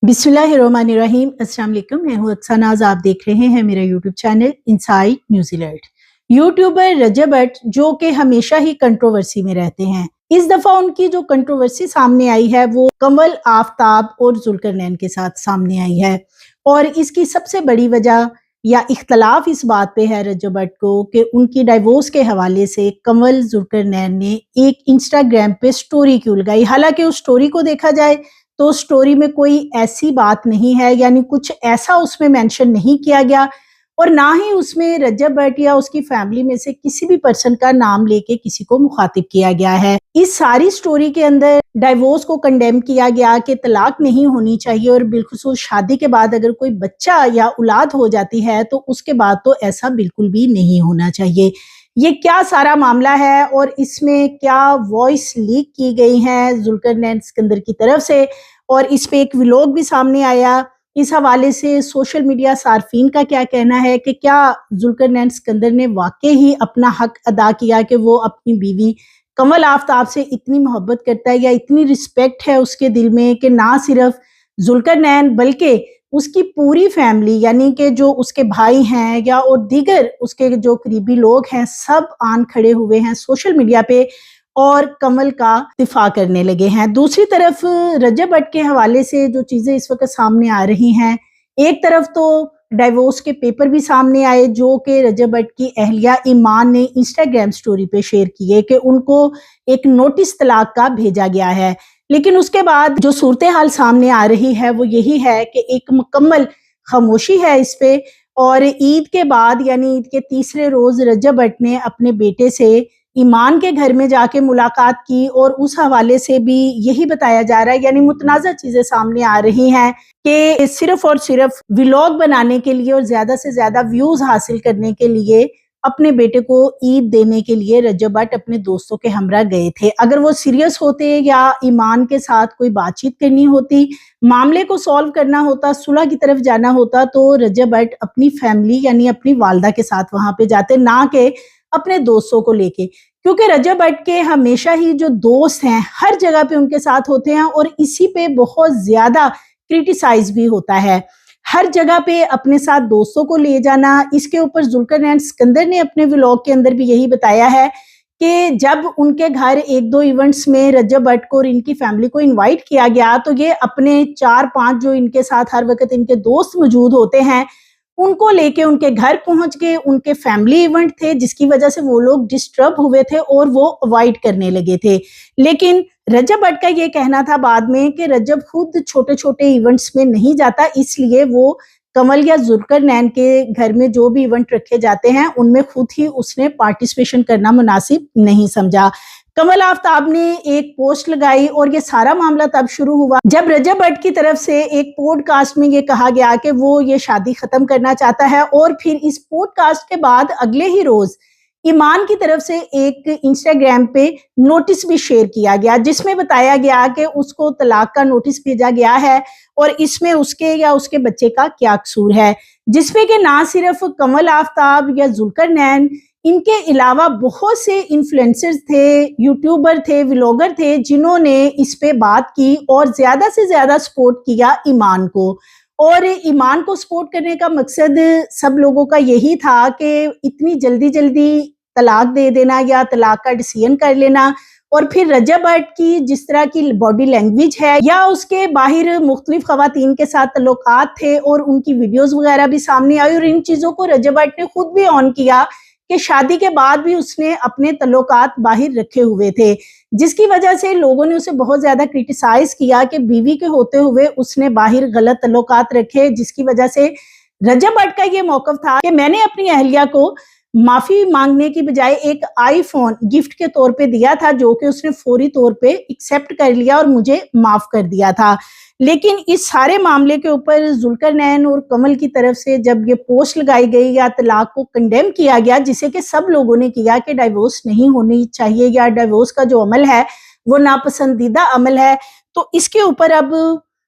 बिस्मिल्लाहिर्रहमानिर्रहीम। अस्सलाम वालेकुम। मैं हूँ अक्सा नाज। आप देख रहे हैं मेरा YouTube channel inside New Zealand. YouTuber Rajab Bhatt जो कि हमेशा ही कंट्रोवर्सी में रहते हैं, इस दफा उनकी जो कंट्रोवर्सी सामने आई है वो कमल आफ्ताब और जुल्करनैन के साथ सामने आई है। और इसकी सबसे बड़ी वजह या इख्तलाफ इस बात पे है रजब भट्ट को कि उनकी डाइवोर्स के हवाले से कमल जुल्करनैन ने एक इंस्टाग्राम पे स्टोरी क्यों लगाई। हालांकि उस स्टोरी को देखा जाए तो स्टोरी में कोई ऐसी बात नहीं है, यानी कुछ ऐसा उसमें मेंशन नहीं किया गया और ना ही उसमें रजब भट्ट या उसकी फैमिली में से किसी भी पर्सन का नाम लेके किसी को मुखातिब किया गया है। इस सारी स्टोरी के अंदर डाइवोर्स को कंडेम किया गया कि तलाक नहीं होनी चाहिए और बिलखुसूस शादी के बाद अगर कोई बच्चा या औलाद हो जाती है तो उसके बाद तो ऐसा बिल्कुल भी नहीं होना चाहिए। ये क्या सारा मामला है और इसमें क्या वॉइस लीक की गई है जुल्करनैन सिकंदर की तरफ से, और इस पे एक व्लॉग भी सामने आया। इस हवाले से सोशल मीडिया सार्फिन का क्या कहना है कि क्या जुल्करनैन सिकंदर ने वाकई ही अपना हक अदा किया कि वो अपनी बीवी कमल आफ्ताब से इतनी मोहब्बत करता है या इतनी रिस्पेक्ट है उसके दिल में कि ना सिर्फ जुल्करनैन बल्कि उसकी पूरी फैमिली यानी कि जो उसके भाई हैं या और दीगर उसके जो करीबी लोग हैं सब आन खड़े हुए हैं सोशल मीडिया पे और कमल का दिफा करने लगे हैं। दूसरी तरफ रजब भट्ट के हवाले से जो चीजें इस वक्त सामने आ रही हैं, एक तरफ तो डाइवोर्स के पेपर भी सामने आए जो कि रजब भट्ट की अहलिया ईमान ने इंस्टाग्राम स्टोरी पे शेयर किए कि उनको एक नोटिस तलाक का भेजा गया है। लेकिन उसके बाद जो सूरत हाल सामने आ रही है वो यही है कि एक मुकम्मल खामोशी है इस पे। और ईद के बाद यानी ईद के तीसरे रोज रजब भट्ट ने अपने बेटे से ईमान के घर में जाके मुलाकात की और उस हवाले से भी यही बताया जा रहा है, यानी मुतनाज़ा चीजें सामने आ रही हैं कि सिर्फ और सिर्फ व्लॉग बनाने के लिए और ज्यादा से ज्यादा व्यूज हासिल करने के लिए अपने बेटे को ईद देने के लिए रजब भट्ट अपने दोस्तों के हमरा गए थे। अगर वो सीरियस होते या ईमान के साथ कोई बातचीत करनी होती, मामले को सॉल्व करना होता, सुलह की तरफ जाना होता तो रजब भट्ट अपनी फैमिली यानी अपनी वालदा के साथ वहां पे जाते, ना कि अपने दोस्तों को लेके। क्योंकि रजब भट्ट के हमेशा ही जो दोस्त हैं हर जगह पे उनके साथ होते हैं और इसी पे बहुत ज्यादा क्रिटिसाइज भी होता है। हर जगह पे अपने साथ दोस्तों को ले जाना। इसके ऊपर जुल्करनैन सिकंदर ने अपने व्लॉग के अंदर भी यही बताया है कि जब उनके घर एक दो इवेंट्स में रजब भट्ट को और इनकी फैमिली को इनवाइट किया गया तो ये अपने 4-5 जो इनके साथ हर वक्त इनके दोस्त मौजूद होते हैं उनको लेके उनके घर पहुंच गए। उनके फैमिली इवेंट थे जिसकी वजह से वो लोग डिस्टर्ब हुए थे और वो अवॉइड करने लगे थे। लेकिन रजब भट्ट का ये कहना था बाद में कि रजब खुद छोटे छोटे इवेंट्स में नहीं जाता, इसलिए वो कमल या जुल्करनैन के घर में जो भी इवेंट रखे जाते हैं उनमें खुद ही उसने पार्टिसिपेशन करना मुनासिब नहीं समझा। कमल आफ्ताब ने एक पोस्ट लगाई और ये सारा मामला तब शुरू हुआ जब रजब भट्ट की तरफ से एक पॉडकास्ट में ये कहा गया कि वो ये शादी खत्म करना चाहता है। और फिर इस पॉडकास्ट के बाद अगले ही रोज ईमान की तरफ से एक इंस्टाग्राम पे नोटिस भी शेयर किया गया जिसमें बताया गया कि उसको तलाक का नोटिस भेजा गया है और इसमें उसके या उसके बच्चे का क्या कसूर है, जिसपे कि ना सिर्फ कमल आफ्ताब या जुल्करनैन, इनके अलावा बहुत से इन्फ्लुएंसर्स थे, यूट्यूबर थे, व्लॉगर थे जिन्होंने इस पे बात की और ज्यादा से ज्यादा सपोर्ट किया ईमान को। और ईमान को सपोर्ट करने का मकसद सब लोगों का यही था कि इतनी जल्दी जल्दी तलाक दे देना या तलाक का डिसीजन कर लेना। और फिर रजब भट्ट की जिस तरह की बॉडी लैंग्वेज है या उसके बाहर मुख्तलिफ खवातीन के साथ तल्लुकात थे और उनकी वीडियोस वगैरह भी सामने आई और इन चीजों को रजब भट्ट ने खुद भी ऑन किया कि शादी के बाद भी उसने अपने तल्लुकात बाहर रखे हुए थे, जिसकी वजह से लोगों ने उसे बहुत ज्यादा क्रिटिसाइज किया कि बीवी के होते हुए उसने बाहर गलत तल्लुकात रखे। जिसकी वजह से रजब भट्ट का ये मौकफ था कि मैंने अपनी अहलिया को माफी मांगने की बजाय एक आईफोन गिफ्ट के तौर पे दिया था जो कि उसने फौरी तौर पे एक्सेप्ट कर लिया और मुझे माफ कर दिया था। लेकिन इस सारे मामले के ऊपर जुल्करनैन और कमल की तरफ से जब ये पोस्ट लगाई गई या तलाक को कंडेम किया गया, जिसे कि सब लोगों ने किया कि डाइवोर्स नहीं होनी चाहिए या डाइवोर्स का जो अमल है वो नापसंदीदा अमल है, तो इसके ऊपर अब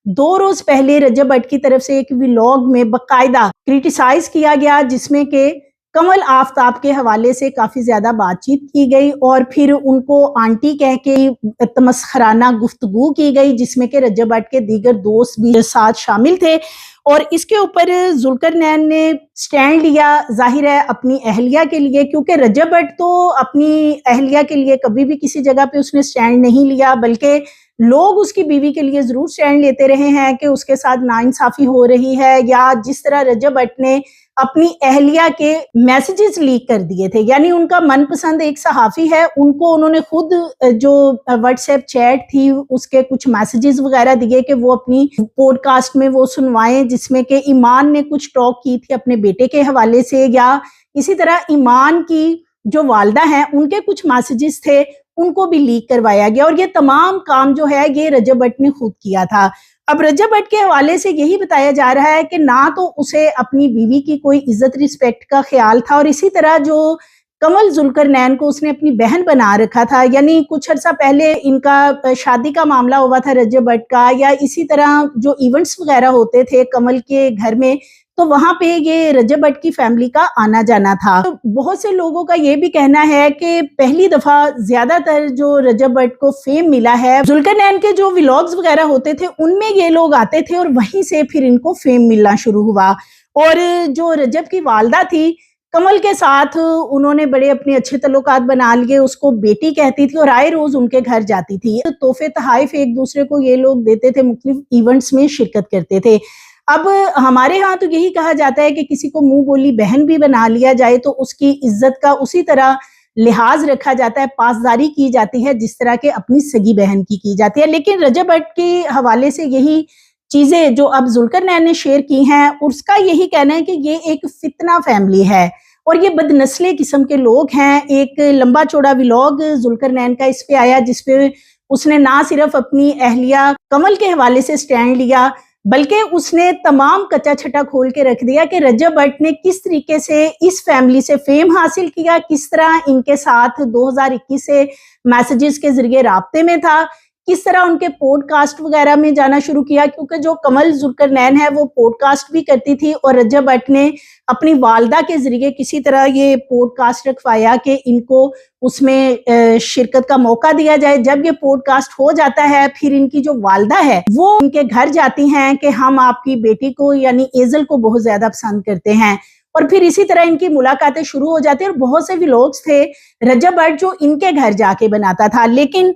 2 रोज पहले रजब भट्ट की तरफ से एक व्लॉग में बाकायदा क्रिटिसाइज किया गया जिसमें कि कमल आफ्ताब के हवाले से काफ़ी ज़्यादा बातचीत की गई और फिर उनको आंटी कह के तमस्खराना गुफ्तगू की गई, जिसमें कि रजब भट्ट के दीगर दोस्त भी साथ शामिल थे। और इसके ऊपर जुल्करनैन ने स्टैंड लिया, जाहिर है अपनी अहलिया के लिए, क्योंकि रजब भट्ट तो अपनी अहलिया के लिए कभी भी किसी जगह पे उसने स्टैंड नहीं लिया, बल्कि लोग उसकी बीवी के लिए ज़रूर स्टैंड लेते रहे हैं कि उसके साथ नाइंसाफ़ी हो रही है, या जिस तरह रजब भट्ट ने अपनी अहलिया के मैसेजेस लीक कर दिए थे, यानी उनका मनपसंद एक सहाफ़ी है, उनको उन्होंने खुद जो व्हाट्सएप चैट थी उसके कुछ मैसेजेस वगैरह दिए कि वो अपनी पॉडकास्ट में वो सुनवाएं, जिसमें कि ईमान ने कुछ टॉक की थी अपने बेटे के हवाले से, या इसी तरह ईमान की जो वालदा हैं उनके कुछ मैसेजेस थे उनको भी लीक करवाया गया। और ये तमाम काम जो है ये रजब भट्ट ने खुद किया था। अब रजब भट्ट के हवाले से यही बताया जा रहा है कि ना तो उसे अपनी बीवी की कोई इज्जत रिस्पेक्ट का ख्याल था, और इसी तरह जो कमल जुल्करनैन को उसने अपनी बहन बना रखा था, यानी कुछ अर्सा पहले इनका शादी का मामला हुआ था रजब भट्ट का, या इसी तरह जो इवेंट्स वगैरह होते थे कमल के घर में, तो वहां पे ये रजब भट्ट की फैमिली का आना जाना था। तो बहुत से लोगों का ये भी कहना है कि पहली दफा ज्यादातर जो रजब भट्ट को फेम मिला है, जुल्करनैन के जो व्लॉग्स वगैरह होते थे उनमें ये लोग आते थे और वहीं से फिर इनको फेम मिलना शुरू हुआ। और जो रजब की वालदा थी कमल के साथ उन्होंने बड़े अपने अच्छे तल्लुकात बना लिए, उसको बेटी कहती थी और आए रोज उनके घर जाती थी। तोहफे तहाइफ एक दूसरे को ये लोग देते थे, मुख्तलिफ इवेंट्स में शिरकत करते थे। अब हमारे यहाँ तो यही कहा जाता है कि किसी को मुंह बोली बहन भी बना लिया जाए तो उसकी इज्जत का उसी तरह लिहाज रखा जाता है, पासदारी की जाती है जिस तरह के अपनी सगी बहन की जाती है। लेकिन रजब भट्ट के हवाले से यही चीजें जो अब जुल्करनैन ने शेयर की हैं, उसका यही कहना है कि ये एक फितना फैमिली है और ये बदनस्ले किस्म के लोग हैं। एक लंबा चौड़ा व्लॉग जुल्करनैन का इस पे आया जिसपे उसने ना सिर्फ अपनी अहलिया कमल के हवाले से स्टैंड लिया, बल्कि उसने तमाम कच्चा छटा खोल के रख दिया कि रजब भट्ट ने किस तरीके से इस फैमिली से फेम हासिल किया, किस तरह इनके साथ 2021 से मैसेजेस के जरिए राब्ते में था, किस तरह उनके पॉडकास्ट वगैरह में जाना शुरू किया, क्योंकि जो कमल जुल्करनैन है वो पॉडकास्ट भी करती थी और रजब भट्ट ने अपनी वालदा के जरिए किसी तरह ये पॉडकास्ट रखवाया कि इनको उसमें शिरकत का मौका दिया जाए। जब ये पॉडकास्ट हो जाता है फिर इनकी जो वालदा है वो इनके घर जाती हैं कि हम आपकी बेटी को यानी एजल को बहुत ज्यादा पसंद करते हैं, और फिर इसी तरह इनकी मुलाकातें शुरू हो जाती है। और बहुत से व्लॉग्स थे रजब भट्ट जो इनके घर जाके बनाता था, लेकिन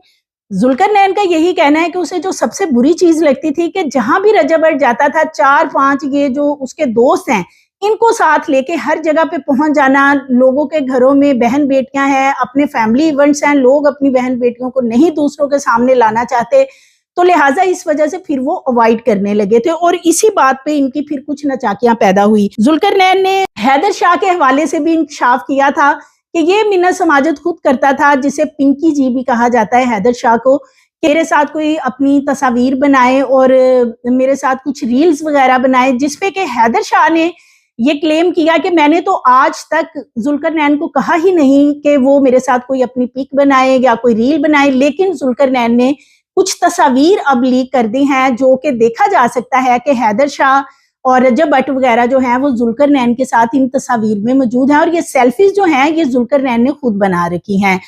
जुल्करनैन का यही कहना है कि उसे जो सबसे बुरी चीज लगती थी कि जहां भी रजब भट्ट जाता था 4-5 ये जो उसके दोस्त हैं इनको साथ लेके हर जगह पे पहुंच जाना। लोगों के घरों में बहन बेटियां हैं, अपने फैमिली इवेंट्स हैं, लोग अपनी बहन बेटियों को नहीं दूसरों के सामने लाना चाहते, तो लिहाजा इस वजह से फिर वो अवॉइड करने लगे थे और इसी बात पे इनकी फिर कुछ नचाकियां पैदा हुई। जुल्करनैन ने हैदर शाह के हवाले से भी इंकशाफ किया था कि ये मिन्नत समाजत खुद करता था, जिसे पिंकी जी भी कहा जाता है हैदर शाह को, मेरे साथ कोई अपनी तस्वीर बनाए और मेरे साथ कुछ रील्स वगैरह बनाए, जिसपे कि हैदर शाह ने ये क्लेम किया कि मैंने तो आज तक जुल्करनैन को कहा ही नहीं कि वो मेरे साथ कोई अपनी पिक बनाए या कोई रील बनाए, लेकिन जुल्करनैन ने कुछ तस्वीर अब लीक कर दी हैं जो कि देखा जा सकता है कि हैदर शाह और रजब भट्ट वगैरह जो हैं वो जुल्करनैन के साथ इन तस्वीर में मौजूद हैं और ये सेल्फीज जो हैं ये जुल्करनैन ने खुद बना रखी हैं।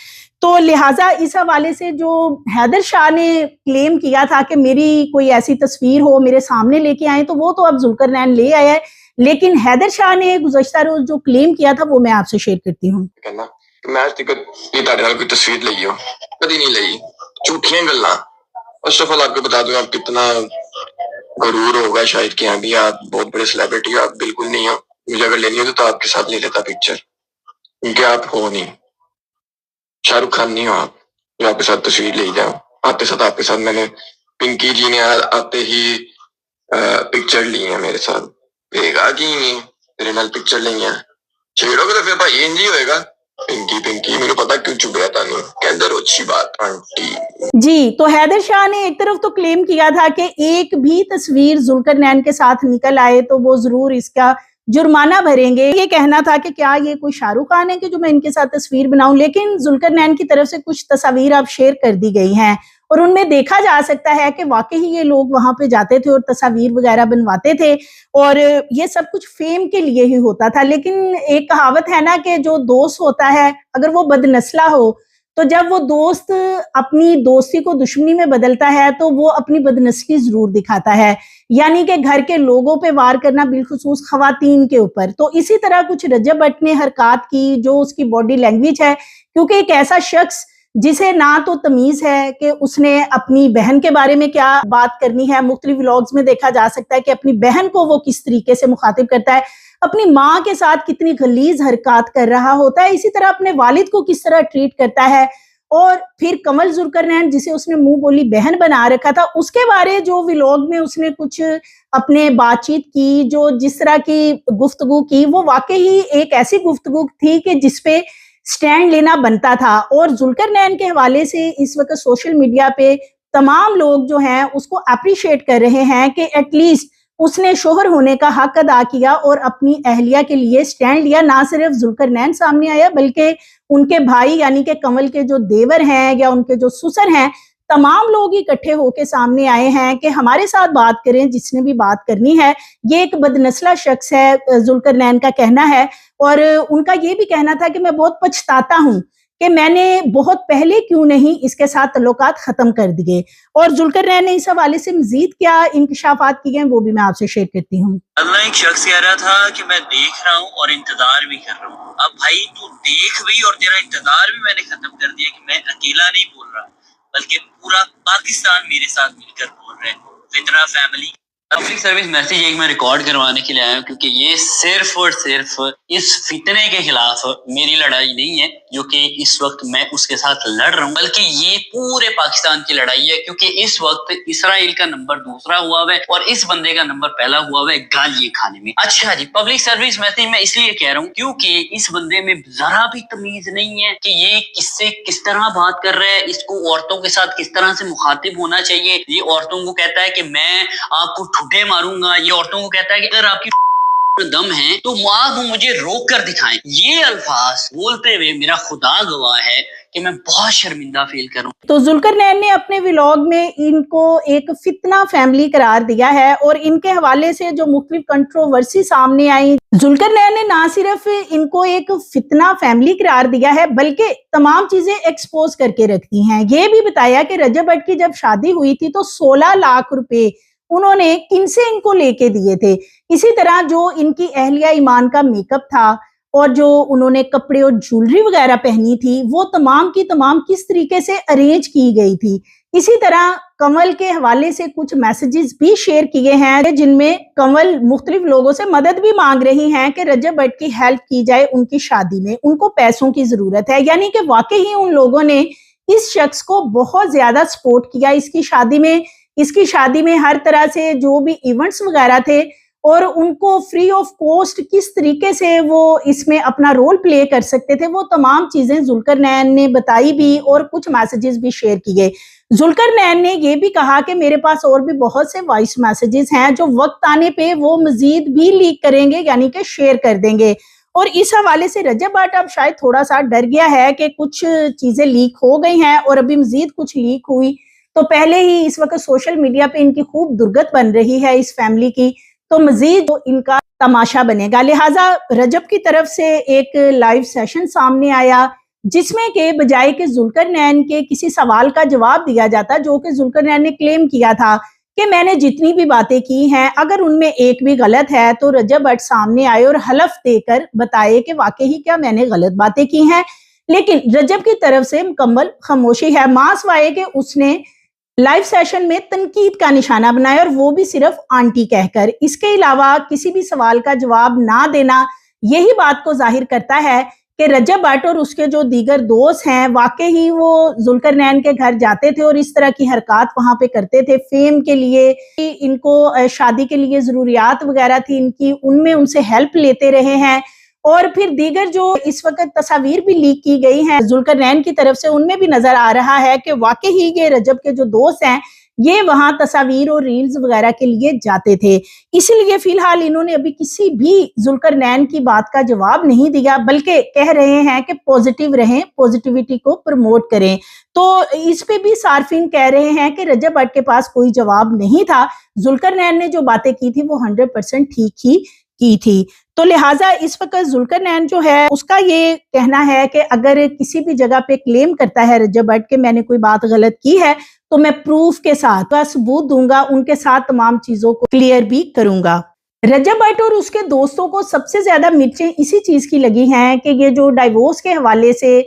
तो लिहाजा इस हवाले से जो हैदर शाह ने क्लेम किया था कि मेरी कोई ऐसी तस्वीर हो मेरे सामने लेके आए, तो वो तो अब जुल्करनैन ले आया है, लेकिन हैदर शाह ने गुज़श्ता रोज जो क्लेम किया था वो मैं आपसे शेयर करती हूँ। मैं आज तक कोई तस्वीर ली हो कभी नहीं ली, झूठियां गल्लां। फर्स्ट ऑफ ऑल आपको बता दूं, आप कितना गरूर होगा शायद कि अभी आप बहुत बड़े सेलिब्रिटी हो, आप बिल्कुल नहीं हो। मुझे अगर लेनी हो तो आपके साथ ले लेता पिक्चर, क्योंकि आप हो नहीं, शाहरुख खान नहीं हो आप जो आपके साथ तस्वीर ले जाओ। आपके साथ मैंने पिंकी जी ने आते ही पिक्चर ली है मेरे साथ, भेगा कि नहीं तेरे नाल पिक्चर ली है, छेड़ोगे तो फिर भाई इंज ही होएगा। पिंकी पिंकी मेरे पता क्यों चुप रहा था, नहीं कहते अच्छी बात आंटी जी। तो हैदर शाह ने एक तरफ तो क्लेम किया था कि एक भी तस्वीर जुल्करनैन के साथ निकल आए तो वो जरूर इसका जुर्माना भरेंगे। ये कहना था कि क्या ये कोई शाहरुख खान है कि जो मैं इनके साथ तस्वीर बनाऊं, लेकिन जुल्करनैन की तरफ से कुछ तस्वीर अब शेयर कर दी गई हैं اور ان میں دیکھا جا سکتا ہے کہ واقعی یہ لوگ وہاں پہ جاتے تھے اور تصاویر وغیرہ بنواتے تھے اور یہ سب کچھ فیم کے لیے ہی ہوتا تھا. لیکن ایک کہاوت ہے نا کہ جو دوست ہوتا ہے اگر وہ بد نسلہ ہو تو جب وہ دوست اپنی دوستی کو دشمنی میں بدلتا ہے تو وہ اپنی بدنسلی ضرور دکھاتا ہے, یعنی کہ گھر کے لوگوں پہ وار کرنا, بالخصوص خواتین کے اوپر. تو اسی طرح کچھ رجب بٹ نے حرکات کی جو اس کی باڈی لینگویج ہے, کیونکہ ایک ایسا شخص جسے نہ تو تمیز ہے کہ اس نے اپنی بہن کے بارے میں کیا بات کرنی ہے. مختلف ولاگز میں دیکھا جا سکتا ہے کہ اپنی بہن کو وہ کس طریقے سے مخاطب کرتا ہے, اپنی ماں کے ساتھ کتنی غلیظ حرکات کر رہا ہوتا ہے, اسی طرح اپنے والد کو کس طرح ٹریٹ کرتا ہے. اور پھر کنول ذوالقرنین جسے اس نے منہ بولی بہن بنا رکھا تھا, اس کے بارے جو ولاگ میں اس نے کچھ اپنے بات چیت کی, جو جس طرح کی گفتگو کی, وہ واقعی ایک ایسی گفتگو تھی کہ جس پہ سٹینڈ لینا بنتا تھا. اور ذوالقرنین کے حوالے سے اس وقت سوشل میڈیا پہ تمام لوگ جو ہیں اس کو اپریشیٹ کر رہے ہیں کہ ایٹ لیسٹ اس نے شوہر ہونے کا حق ادا کیا اور اپنی اہلیہ کے لیے سٹینڈ لیا. نہ صرف ذوالقرنین سامنے آیا بلکہ ان کے بھائی یعنی کہ کنول کے جو دیور ہیں یا ان کے جو سسر ہیں, تمام لوگ اکٹھے ہو کے سامنے آئے ہیں کہ ہمارے ساتھ بات کریں جس نے بھی بات کرنی ہے. یہ ایک بدنسلہ شخص ہے ذوالقرنین کا کہنا ہے, اور ان کا یہ بھی کہنا تھا کہ میں بہت پچھتاتا ہوں کہ میں نے بہت پہلے کیوں نہیں اس کے ساتھ تعلقات ختم کر دیے. اور ذوالقرنین نے اس حوالے سے مزید کیا انکشافات کیے ہیں وہ بھی میں آپ سے شیئر کرتی ہوں. اللہ ایک شخص کہہ رہا تھا کہ میں دیکھ رہا ہوں اور انتظار بھی کر رہا ہوں. اب بھائی تو دیکھ بھی اور تیرا انتظار بھی میں نے ختم کر دیا کہ میں اکیلا نہیں بول رہا بلکہ پورا پاکستان میرے ساتھ مل کر بول رہے ہیں. فتنہ فیملی پبلک سروس میسج ایک میں ریکارڈ کروانے کے لیے آیا ہوں کیونکہ یہ صرف اور صرف اس فتنے کے خلاف میری لڑائی نہیں ہے جو کہ اس وقت میں اس کے ساتھ لڑ رہا ہوں, بلکہ یہ پورے پاکستان کی لڑائی ہے کیونکہ اس وقت اسرائیل کا نمبر دوسرا ہوا ہے اور اس بندے کا نمبر پہلا ہوا ہے گالیاں کھانے میں. اچھا جی, پبلک سروس میسج میں اس لیے کہہ رہا ہوں کیونکہ اس بندے میں ذرا بھی تمیز نہیں ہے کہ یہ کس سے کس طرح بات کر رہا ہے, اس کو عورتوں کے ساتھ کس طرح سے مخاطب ہونا چاہیے. یہ عورتوں کو کہتا ہے کہ میں آپ کو ٹھڈے ماروں گا, یہ عورتوں کو کہتا ہے کہ اگر آپ کی دم ہے تو آپ مجھے روک کر دکھائیں. یہ الفاظ بولتے ہوئے میرا خدا گواہ ہے کہ میں بہت شرمندہ فیل کروں. تو ذوالقرنین نے اپنے ولاگ میں ان کو ایک فتنہ فیملی قرار دیا ہے اور ان کے حوالے سے جو مختلف کنٹروورسی سامنے آئی, ذوالقرنین نے نہ صرف ان کو ایک فتنہ فیملی قرار دیا ہے بلکہ تمام چیزیں ایکسپوز کر کے رکھتی ہیں. یہ بھی بتایا کہ رجب بٹ کی جب شادی ہوئی تھی تو 16 لاکھ روپے انہوں نے کن سے ان کو لے کے دیے تھے. اسی طرح جو ان کی اہلیہ ایمان کا میک اپ تھا اور جو انہوں نے کپڑے اور جولری وغیرہ پہنی تھی وہ تمام کی تمام کس طریقے سے ارینج کی گئی تھی. اسی طرح کنول کے حوالے سے کچھ میسیجز بھی شیئر کیے ہیں جن میں کنول مختلف لوگوں سے مدد بھی مانگ رہی ہیں کہ رجب بٹ کی ہیلپ کی جائے ان کی شادی میں, ان کو پیسوں کی ضرورت ہے. یعنی کہ واقعی ان لوگوں نے اس شخص کو بہت زیادہ سپورٹ کیا اس کی شادی میں. اس کی شادی میں ہر طرح سے جو بھی ایونٹس وغیرہ تھے اور ان کو فری آف کاسٹ کس طریقے سے وہ اس میں اپنا رول پلے کر سکتے تھے وہ تمام چیزیں ذوالقرنین نے بتائی بھی اور کچھ میسیجز بھی شیئر کیے. ذوالقرنین نے یہ بھی کہا کہ میرے پاس اور بھی بہت سے وائس میسیجز ہیں جو وقت آنے پہ وہ مزید بھی لیک کریں گے یعنی کہ شیئر کر دیں گے. اور اس حوالے سے رجب بٹ اب شاید تھوڑا سا ڈر گیا ہے کہ کچھ چیزیں لیک ہو گئی ہیں اور ابھی مزید کچھ لیک ہوئی تو پہلے ہی اس وقت سوشل میڈیا پہ ان کی خوب درگت بن رہی ہے اس فیملی کی, تو مزید ان کا تماشا بنے گا. لہٰذا رجب کی طرف سے ایک لائیو سیشن سامنے آیا جس میں کہ بجائے کہ ذوالقرنین کے کسی سوال کا جواب دیا جاتا جو کہ ذوالقرنین نے کلیم کیا تھا کہ میں نے جتنی بھی باتیں کی ہیں اگر ان میں ایک بھی غلط ہے تو رجب بٹ سامنے آئے اور حلف دے کر بتائے کہ واقعی کیا میں نے غلط باتیں کی ہیں. لیکن رجب کی طرف سے مکمل خاموشی ہے, ماں سوائے کہ اس نے لائیو سیشن میں تنقید کا نشانہ بنایا اور وہ بھی صرف آنٹی کہہ کر. اس کے علاوہ کسی بھی سوال کا جواب نہ دینا یہی بات کو ظاہر کرتا ہے کہ رجب بٹ اور اس کے جو دیگر دوست ہیں واقعی وہ ذوالقرنین کے گھر جاتے تھے اور اس طرح کی حرکات وہاں پہ کرتے تھے فیم کے لیے. ان کو شادی کے لیے ضروریات وغیرہ تھی ان کی, ان میں ان سے ہیلپ لیتے رہے ہیں. اور پھر دیگر جو اس وقت تصاویر بھی لیک کی گئی ہیں ذوالقرنین کی طرف سے ان میں بھی نظر آ رہا ہے کہ واقعی یہ رجب کے جو دوست ہیں ये वहां तस्वीर और रील्स वगैरह के लिए जाते थे। इसलिए फिलहाल इन्होंने अभी किसी भी जुल्करनैन की बात का जवाब नहीं दिया, बल्कि कह रहे हैं कि पॉजिटिव रहें, पॉजिटिविटी को प्रमोट करें। तो इस पे भी सार्फिन कह रहे हैं कि रजब भट्ट के पास कोई जवाब नहीं था, जुल्करनैन ने जो बातें की थी वो 100% ठीक ही की थी। तो लिहाजा इस वक्त जुल्करनैन जो है उसका ये कहना है कि अगर किसी भी जगह पे क्लेम करता है रजब भट्ट के मैंने कोई बात गलत की है तो मैं प्रूफ के साथ सबूत दूंगा, उनके साथ तमाम चीजों को क्लियर भी करूंगा। रजब भट्ट और उसके दोस्तों को सबसे ज्यादा मिर्चें इसी चीज की लगी हैं कि ये जो डाइवोर्स के हवाले से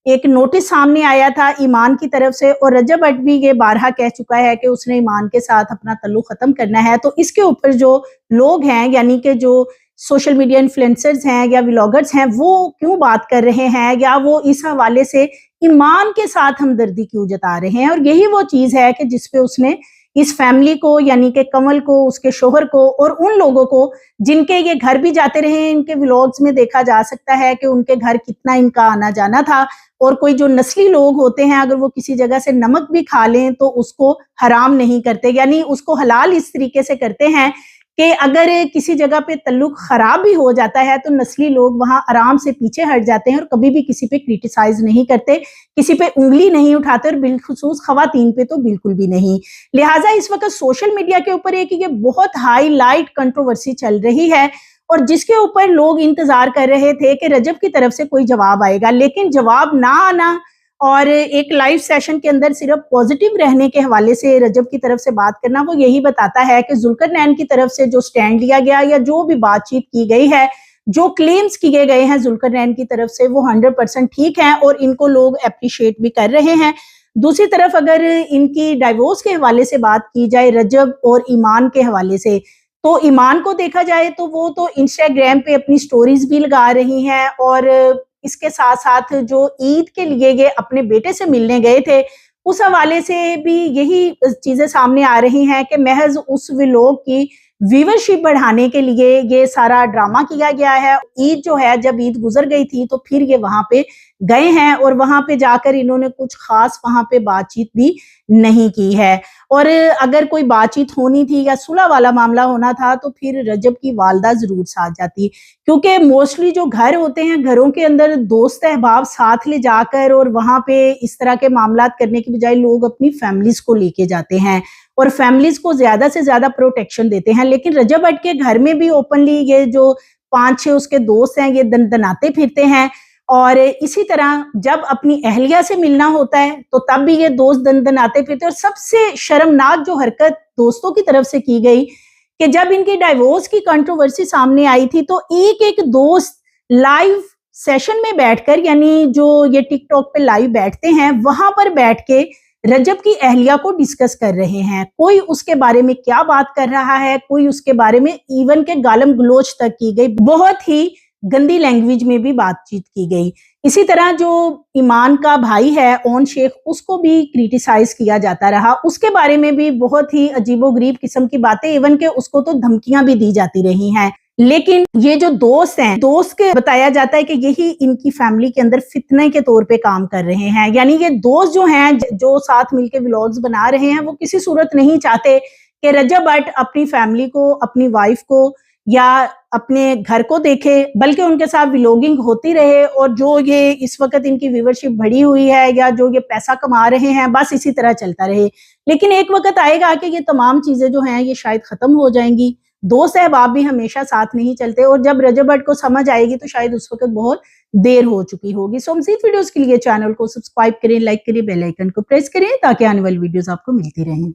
एक नोटिस सामने आया था ईमान की तरफ से, और रजब भट्ट भी ये बारहा कह चुका है कि उसने ईमान के साथ अपना तल्लुक खत्म करना है। तो इसके ऊपर जो लोग हैं यानी कि जो सोशल मीडिया इन्फ्लुएंसर्स हैं या व्लॉगर्स हैं वो क्यों बात कर रहे हैं, या वो इस हवाले से ईमान के साथ हमदर्दी क्यों जता रहे हैं। और यही वो चीज है कि जिसपे उसने इस फैमिली को यानी कि कमल को, उसके शोहर को और उन लोगों को जिनके ये घर भी जाते रहे, इनके व्लॉग्स में देखा जा सकता है कि उनके घर कितना इनका आना जाना था। और कोई जो नस्ली लोग होते हैं अगर वो किसी जगह से नमक भी खा लें तो उसको हराम नहीं करते, यानी उसको हलाल इस तरीके से करते हैं कि अगर किसी जगह पे तल्लुक खराब भी हो जाता है तो नस्ली लोग वहां आराम से पीछे हट जाते हैं और कभी भी किसी पे क्रिटिसाइज नहीं करते, किसी पे उंगली नहीं उठाते, और बिलखुसूस खवातीन पे तो बिल्कुल भी नहीं। लिहाजा इस वक्त सोशल मीडिया के ऊपर एक ये बहुत हाईलाइट कंट्रोवर्सी चल रही है और जिसके ऊपर लोग इंतजार कर रहे थे कि रजब की तरफ से कोई जवाब आएगा, लेकिन जवाब ना आना और एक लाइव सेशन के अंदर सिर्फ पॉजिटिव रहने के हवाले से रजब की तरफ से बात करना, वो यही बताता है कि जुल्करनैन की तरफ से जो स्टैंड लिया गया या जो भी बातचीत की गई है, जो क्लेम्स किए गए हैं जुल्करनैन की तरफ से, वो 100% ठीक है और इनको लोग अप्रिशिएट भी कर रहे हैं। दूसरी तरफ अगर इनकी डाइवोर्स के हवाले से बात की जाए रजब और ईमान के हवाले से, तो ईमान को देखा जाए तो वो तो इंस्टाग्राम पे अपनी स्टोरीज भी लगा रही हैं और इसके साथ साथ जो ईद के लिए ये अपने बेटे से मिलने गए थे उस हवाले से भी यही चीजें सामने आ रही हैं कि महज उस व्लॉग की व्यूवरशिप बढ़ाने के लिए ये सारा ड्रामा किया गया है। ईद जो है, जब ईद गुजर गई थी तो फिर ये वहां पे गए हैं और वहां पे जाकर इन्होंने कुछ खास वहां पे बातचीत भी नहीं की है। और अगर कोई बातचीत होनी थी या सुलह वाला मामला होना था तो फिर रजब की वालदा जरूर साथ जाती, क्योंकि मोस्टली जो घर होते हैं घरों के अंदर दोस्त अहबाब साथ ले जाकर और वहां पे इस तरह के मामलात करने की बजाय लोग अपनी फैमिलीज को लेके जाते हैं और फैमिलीज को ज्यादा से ज्यादा प्रोटेक्शन देते हैं। लेकिन रजब भट्ट के घर में भी ओपनली ये जो 5-6 उसके दोस्त हैं ये दनाते फिरते हैं, और इसी तरह जब अपनी अहलिया से मिलना होता है तो तब भी ये दोस्त दनाते फिरते। और सबसे शर्मनाक जो हरकत दोस्तों की तरफ से की गई कि जब इनकी डाइवोर्स की कंट्रोवर्सी सामने आई थी तो एक एक दोस्त लाइव सेशन में बैठकर, यानी जो ये टिकटॉक पे लाइव बैठते हैं वहां पर बैठ के रजब की अहलिया को डिस्कस कर रहे हैं। कोई उसके बारे में क्या बात कर रहा है, कोई उसके बारे में इवन के गालम गलोच तक की गई, बहुत ही गंदी लैंग्वेज में भी बातचीत की गई। इसी तरह जो ईमान का भाई है ओन शेख, उसको भी क्रिटिसाइज किया जाता रहा, उसके बारे में भी बहुत ही अजीबोगरीब किस्म की बातें, इवन के उसको तो धमकियां भी दी जाती रही हैं। लेकिन ये जो दोस्त हैं, दोस्त के बताया जाता है कि यही इनकी फैमिली के अंदर फितने के तौर पे काम कर रहे हैं। यानी ये दोस्त जो हैं, जो साथ मिलके व्लॉग्स बना रहे हैं, वो किसी सूरत नहीं चाहते कि रजब भट्ट अपनी फैमिली को, अपनी वाइफ को या अपने घर को देखे, बल्कि उनके साथ व्लॉगिंग होती रहे और जो ये इस वक्त इनकी व्यूवरशिप बढ़ी हुई है या जो ये पैसा कमा रहे हैं बस इसी तरह चलता रहे। लेकिन एक वक्त आएगा कि ये तमाम चीजें जो हैं ये शायद खत्म हो जाएंगी। दोस्त अहबाब भी हमेशा साथ नहीं चलते और जब रजब भट्ट को समझ आएगी तो शायद उस वक्त बहुत देर हो चुकी होगी। सो मज़ीद वीडियोस के लिए चैनल को सब्सक्राइब करें, लाइक करें, बेल आइकन को प्रेस करें ताकि आने वाली वीडियोस आपको मिलती रहें।